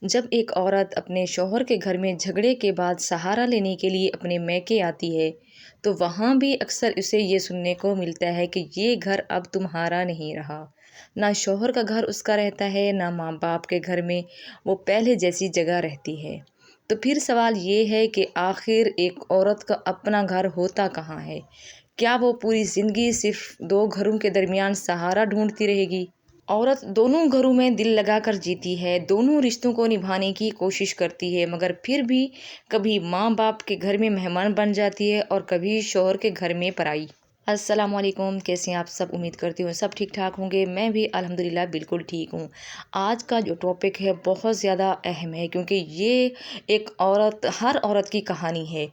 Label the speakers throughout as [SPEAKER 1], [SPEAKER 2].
[SPEAKER 1] جب ایک عورت اپنے شوہر کے گھر میں جھگڑے کے بعد سہارا لینے کے لیے اپنے میکے آتی ہے تو وہاں بھی اکثر اسے یہ سننے کو ملتا ہے کہ یہ گھر اب تمہارا نہیں رہا۔ نہ شوہر کا گھر اس کا رہتا ہے، نہ ماں باپ کے گھر میں وہ پہلے جیسی جگہ رہتی ہے۔ تو پھر سوال یہ ہے کہ آخر ایک عورت کا اپنا گھر ہوتا کہاں ہے؟ کیا وہ پوری زندگی صرف دو گھروں کے درمیان سہارا ڈھونڈتی رہے گی؟ عورت دونوں گھروں میں دل لگا کر جیتی ہے، دونوں رشتوں کو نبھانے کی کوشش کرتی ہے، مگر پھر بھی کبھی ماں باپ کے گھر میں مہمان بن جاتی ہے اور کبھی شوہر کے گھر میں پرائی۔ السلام علیکم، کیسے ہیں آپ سب؟ امید کرتی ہوں سب ٹھیک ٹھاک ہوں گے۔ میں بھی الحمدللہ بالکل ٹھیک ہوں۔ آج کا جو ٹاپک ہے بہت زیادہ اہم ہے، کیونکہ یہ ایک ہر عورت کی کہانی ہے۔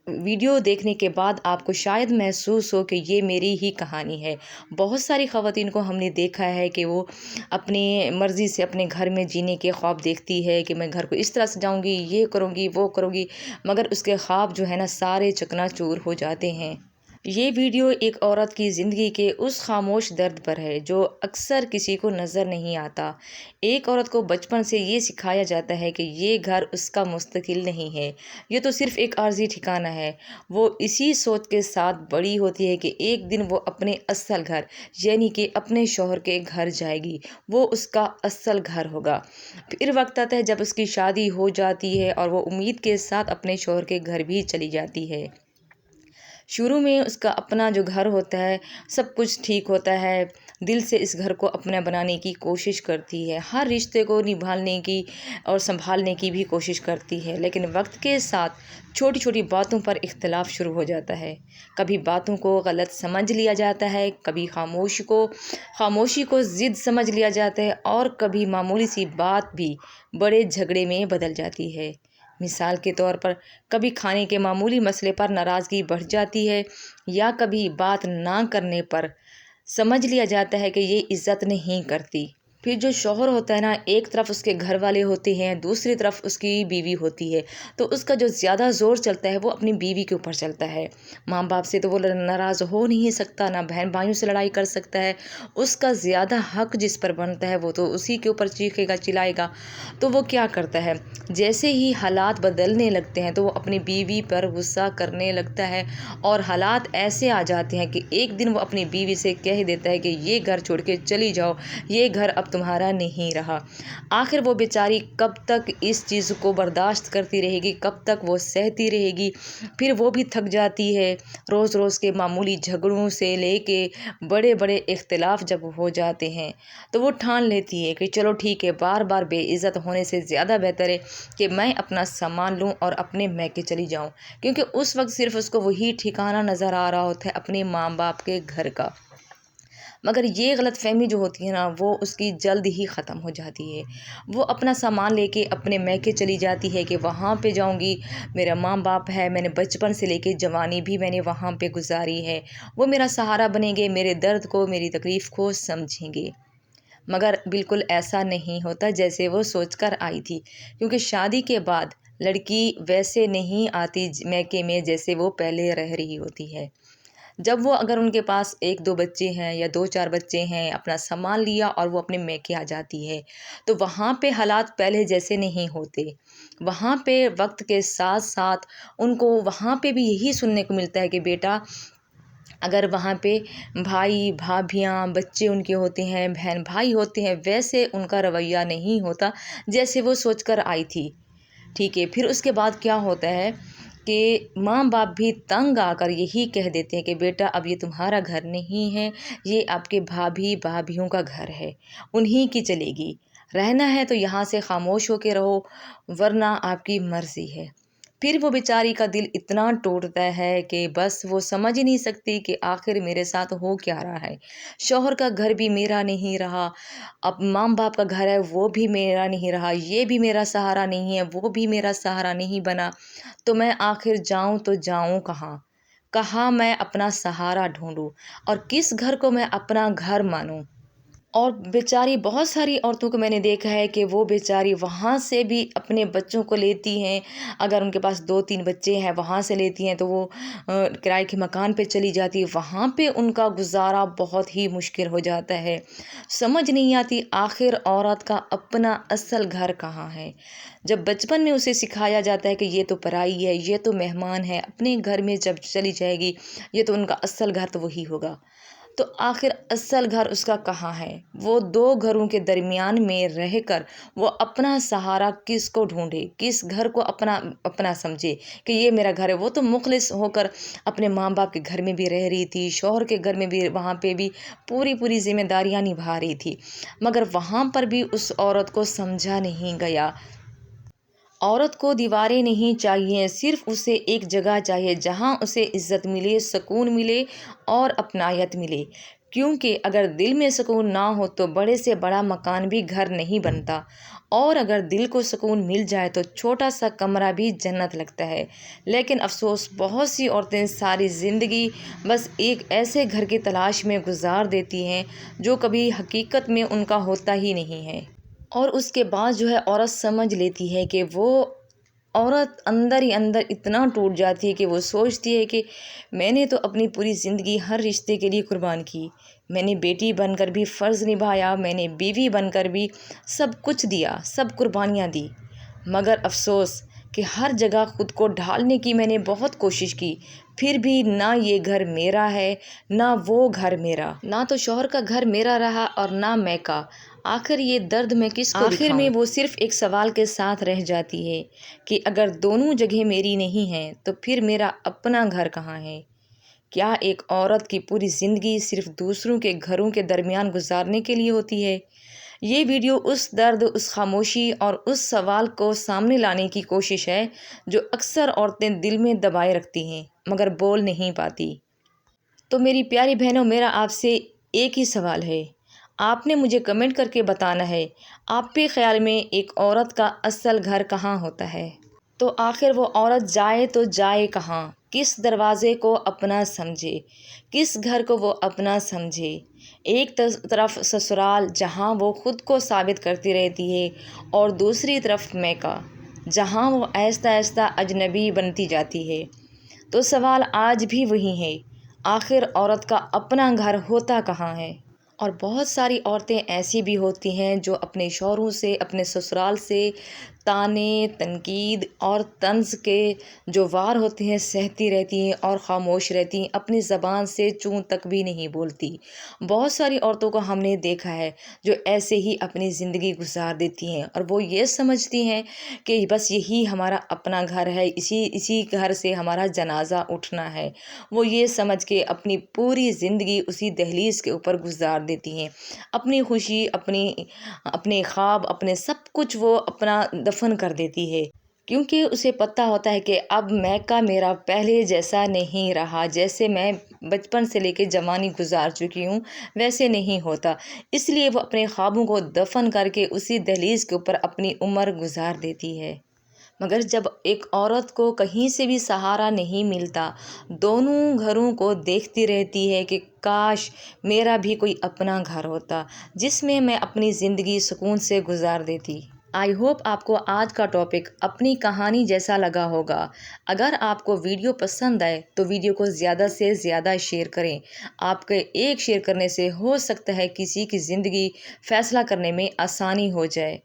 [SPEAKER 1] ویڈیو دیکھنے کے بعد آپ کو شاید محسوس ہو کہ یہ میری ہی کہانی ہے۔ بہت ساری خواتین کو ہم نے دیکھا ہے کہ وہ اپنی مرضی سے اپنے گھر میں جینے کے خواب دیکھتی ہے کہ میں گھر کو اس طرح سجاؤں گی، یہ کروں گی، وہ کروں گی، مگر اس کے خواب جو ہے نا سارے چکنا چور ہو جاتے ہیں۔ یہ ویڈیو ایک عورت کی زندگی کے اس خاموش درد پر ہے جو اکثر کسی کو نظر نہیں آتا۔ ایک عورت کو بچپن سے یہ سکھایا جاتا ہے کہ یہ گھر اس کا مستقل نہیں ہے، یہ تو صرف ایک عارضی ٹھکانہ ہے۔ وہ اسی سوچ کے ساتھ بڑی ہوتی ہے کہ ایک دن وہ اپنے اصل گھر یعنی کہ اپنے شوہر کے گھر جائے گی، وہ اس کا اصل گھر ہوگا۔ پھر وقت آتا ہے جب اس کی شادی ہو جاتی ہے اور وہ امید کے ساتھ اپنے شوہر کے گھر بھی چلی جاتی ہے۔ شروع میں اس کا اپنا جو گھر ہوتا ہے سب کچھ ٹھیک ہوتا ہے، دل سے اس گھر کو اپنا بنانے کی کوشش کرتی ہے، ہر رشتے کو نبھانے کی اور سنبھالنے کی بھی کوشش کرتی ہے، لیکن وقت کے ساتھ چھوٹی چھوٹی باتوں پر اختلاف شروع ہو جاتا ہے۔ کبھی باتوں کو غلط سمجھ لیا جاتا ہے، کبھی خاموشی کو ضد سمجھ لیا جاتا ہے، اور کبھی معمولی سی بات بھی بڑے جھگڑے میں بدل جاتی ہے۔ مثال کے طور پر کبھی کھانے کے معمولی مسئلے پر ناراضگی بڑھ جاتی ہے، یا کبھی بات نہ کرنے پر سمجھ لیا جاتا ہے کہ یہ عزت نہیں کرتی۔ پھر جو شوہر ہوتا ہے نا، ایک طرف اس کے گھر والے ہوتے ہیں، دوسری طرف اس کی بیوی ہوتی ہے، تو اس کا جو زیادہ زور چلتا ہے وہ اپنی بیوی کے اوپر چلتا ہے۔ ماں باپ سے تو وہ ناراض ہو نہیں سکتا، نہ بہن بھائیوں سے لڑائی کر سکتا ہے، اس کا زیادہ حق جس پر بنتا ہے وہ تو اسی کے اوپر چیخے گا، چلائے گا۔ تو وہ کیا کرتا ہے، جیسے ہی حالات بدلنے لگتے ہیں تو وہ اپنی بیوی پر غصہ کرنے لگتا ہے، اور حالات ایسے آ جاتے ہیں کہ ایک دن وہ اپنی بیوی سے کہہ دیتا ہے کہ یہ گھر چھوڑ کے چلی جاؤ، یہ گھر اب تمہارا نہیں رہا۔ آخر وہ بیچاری کب تک اس چیز کو برداشت کرتی رہے گی، کب تک وہ سہتی رہے گی؟ پھر وہ بھی تھک جاتی ہے۔ روز روز کے معمولی جھگڑوں سے لے کے بڑے بڑے اختلاف جب ہو جاتے ہیں تو وہ ٹھان لیتی ہے کہ چلو ٹھیک ہے، بار بار بے عزت ہونے سے زیادہ بہتر ہے کہ میں اپنا سامان لوں اور اپنے میکے چلی جاؤں، کیونکہ اس وقت صرف اس کو وہی ٹھکانہ نظر آ رہا ہوتا ہے اپنے ماں باپ کے گھر کا۔ مگر یہ غلط فہمی جو ہوتی ہے نا وہ اس کی جلد ہی ختم ہو جاتی ہے۔ وہ اپنا سامان لے کے اپنے میکے چلی جاتی ہے کہ وہاں پہ جاؤں گی، میرا ماں باپ ہے، میں نے بچپن سے لے کے جوانی بھی میں نے وہاں پہ گزاری ہے، وہ میرا سہارا بنیں گے، میرے درد کو، میری تکلیف کو سمجھیں گے۔ مگر بالکل ایسا نہیں ہوتا جیسے وہ سوچ کر آئی تھی، کیونکہ شادی کے بعد لڑکی ویسے نہیں آتی میکے میں جیسے وہ پہلے رہ رہی ہوتی ہے۔ جب وہ اگر ان کے پاس ایک دو بچے ہیں یا دو چار بچے ہیں، اپنا سامان لیا اور وہ اپنے میکے آ جاتی ہے، تو وہاں پہ حالات پہلے جیسے نہیں ہوتے۔ وہاں پہ وقت کے ساتھ ساتھ ان کو وہاں پہ بھی یہی سننے کو ملتا ہے کہ بیٹا اگر وہاں پہ بھائی بھابھیاں بچے ان کے ہوتے ہیں، بہن بھائی ہوتے ہیں، ویسے ان کا رویہ نہیں ہوتا جیسے وہ سوچ کر آئی تھی۔ ٹھیک ہے، پھر اس کے بعد کیا ہوتا ہے کہ ماں باپ بھی تنگ آ کر یہی کہہ دیتے ہیں کہ بیٹا اب یہ تمہارا گھر نہیں ہے، یہ آپ کے بھابھیوں کا گھر ہے، انہی کی چلے گی، رہنا ہے تو یہاں سے خاموش ہو کے رہو، ورنہ آپ کی مرضی ہے۔ پھر وہ بیچاری کا دل اتنا ٹوٹتا ہے کہ بس وہ سمجھ ہی نہیں سکتی کہ آخر میرے ساتھ ہو کیا رہا ہے۔ شوہر کا گھر بھی میرا نہیں رہا، اب ماں باپ کا گھر ہے وہ بھی میرا نہیں رہا، یہ بھی میرا سہارا نہیں ہے، وہ بھی میرا سہارا نہیں بنا، تو میں آخر جاؤں تو جاؤں کہاں؟ کہاں میں اپنا سہارا ڈھونڈوں اور کس گھر کو میں اپنا گھر مانوں؟ اور بیچاری بہت ساری عورتوں کو میں نے دیکھا ہے کہ وہ بیچاری وہاں سے بھی اپنے بچوں کو لیتی ہیں، اگر ان کے پاس 2-3 بچے ہیں وہاں سے لیتی ہیں تو وہ کرائے کے مکان پہ چلی جاتی ہے، وہاں پہ ان کا گزارا بہت ہی مشکل ہو جاتا ہے۔ سمجھ نہیں آتی آخر عورت کا اپنا اصل گھر کہاں ہے؟ جب بچپن میں اسے سکھایا جاتا ہے کہ یہ تو پرائی ہے، یہ تو مہمان ہے، اپنے گھر میں جب چلی جائے گی یہ تو ان کا اصل گھر تو وہی ہوگا، تو آخر اصل گھر اس کا کہاں ہے؟ وہ 2 گھروں کے درمیان میں رہ کر وہ اپنا سہارا کس کو ڈھونڈے، کس گھر کو اپنا سمجھے کہ یہ میرا گھر ہے؟ وہ تو مخلص ہو کر اپنے ماں باپ کے گھر میں بھی رہ رہی تھی، شوہر کے گھر میں بھی، وہاں پہ بھی پوری ذمہ داریاں نبھا رہی تھی، مگر وہاں پر بھی اس عورت کو سمجھا نہیں گیا۔ عورت کو دیواریں نہیں چاہیے، صرف اسے ایک جگہ چاہیے جہاں اسے عزت ملے، سکون ملے اور اپنائیت ملے، کیونکہ اگر دل میں سکون نہ ہو تو بڑے سے بڑا مکان بھی گھر نہیں بنتا، اور اگر دل کو سکون مل جائے تو چھوٹا سا کمرہ بھی جنت لگتا ہے۔ لیکن افسوس بہت سی عورتیں ساری زندگی بس ایک ایسے گھر کی تلاش میں گزار دیتی ہیں جو کبھی حقیقت میں ان کا ہوتا ہی نہیں ہے، اور اس کے بعد جو ہے عورت سمجھ لیتی ہے کہ وہ عورت اندر ہی اندر اتنا ٹوٹ جاتی ہے کہ وہ سوچتی ہے کہ میں نے تو اپنی پوری زندگی ہر رشتے کے لیے قربان کی، میں نے بیٹی بن کر بھی فرض نبھایا، میں نے بیوی بن کر بھی سب کچھ دیا، سب قربانیاں دی، مگر افسوس کہ ہر جگہ خود کو ڈھالنے کی میں نے بہت کوشش کی، پھر بھی نہ یہ گھر میرا ہے نہ وہ گھر میرا، نہ تو شوہر کا گھر میرا رہا اور نہ میں کا، آخر یہ درد میں کس کو دکھاؤں؟ آخر میں وہ صرف ایک سوال کے ساتھ رہ جاتی ہے کہ اگر دونوں جگہیں میری نہیں ہیں تو پھر میرا اپنا گھر کہاں ہے؟ کیا ایک عورت کی پوری زندگی صرف دوسروں کے گھروں کے درمیان گزارنے کے لیے ہوتی ہے؟ یہ ویڈیو اس درد، اس خاموشی اور اس سوال کو سامنے لانے کی کوشش ہے جو اکثر عورتیں دل میں دبائے رکھتی ہیں مگر بول نہیں پاتی۔ تو میری پیاری بہنوں، میرا آپ سے ایک ہی سوال ہے، آپ نے مجھے کمنٹ کر کے بتانا ہے، آپ کے خیال میں ایک عورت کا اصل گھر کہاں ہوتا ہے؟ تو آخر وہ عورت جائے تو جائے کہاں؟ کس دروازے کو اپنا سمجھے؟ کس گھر کو وہ اپنا سمجھے؟ ایک طرف سسرال جہاں وہ خود کو ثابت کرتی رہتی ہے، اور دوسری طرف میکہ جہاں وہ آہستہ آہستہ اجنبی بنتی جاتی ہے۔ تو سوال آج بھی وہی ہے، آخر عورت کا اپنا گھر ہوتا کہاں ہے؟ اور بہت ساری عورتیں ایسی بھی ہوتی ہیں جو اپنے شوہروں سے، اپنے سسرال سے طعنے، تنقید اور طنز کے جو وار ہوتے ہیں سہتی رہتی ہیں اور خاموش رہتی ہیں، اپنی زبان سے چوں تک بھی نہیں بولتی۔ بہت ساری عورتوں کو ہم نے دیکھا ہے جو ایسے ہی اپنی زندگی گزار دیتی ہیں، اور وہ یہ سمجھتی ہیں کہ بس یہی ہمارا اپنا گھر ہے، اسی گھر سے ہمارا جنازہ اٹھنا ہے۔ وہ یہ سمجھ کے اپنی پوری زندگی اسی دہلیز کے اوپر گزار دیتی ہیں، اپنی خوشی، اپنے خواب، اپنے سب کچھ وہ اپنا دفن کر دیتی ہے، کیونکہ اسے پتہ ہوتا ہے کہ اب میکہ میرا پہلے جیسا نہیں رہا، جیسے میں بچپن سے لے کے جوانی گزار چکی ہوں ویسے نہیں ہوتا، اس لیے وہ اپنے خوابوں کو دفن کر کے اسی دہلیز کے اوپر اپنی عمر گزار دیتی ہے۔ مگر جب ایک عورت کو کہیں سے بھی سہارا نہیں ملتا، دونوں گھروں کو دیکھتی رہتی ہے کہ کاش میرا بھی کوئی اپنا گھر ہوتا جس میں میں اپنی زندگی سکون سے گزار دیتی۔ آئی ہوپ آپ کو آج کا ٹاپک اپنی کہانی جیسا لگا ہوگا۔ اگر آپ کو ویڈیو پسند آئے تو ویڈیو کو زیادہ سے زیادہ شیئر کریں۔ آپ کے ایک شیئر کرنے سے ہو سکتا ہے کسی کی زندگی فیصلہ کرنے میں آسانی ہو جائے،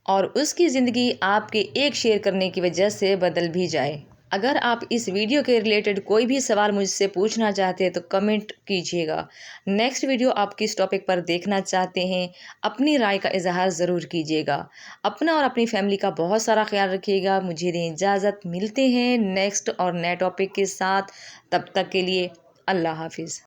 [SPEAKER 1] اور اس کی زندگی آپ کے ایک شیئر کرنے کی وجہ سے بدل بھی جائے۔ اگر آپ اس ویڈیو کے ریلیٹڈ کوئی بھی سوال مجھ سے پوچھنا چاہتے ہیں تو کمنٹ کیجیے گا۔ نیکسٹ ویڈیو آپ کس ٹاپک پر دیکھنا چاہتے ہیں اپنی رائے کا اظہار ضرور کیجیے گا۔ اپنا اور اپنی فیملی کا بہت سارا خیال رکھیے گا۔ مجھے دیں اجازت، ملتے ہیں نیکسٹ اور نئے ٹاپک کے ساتھ، تب تک کے لیے اللہ حافظ۔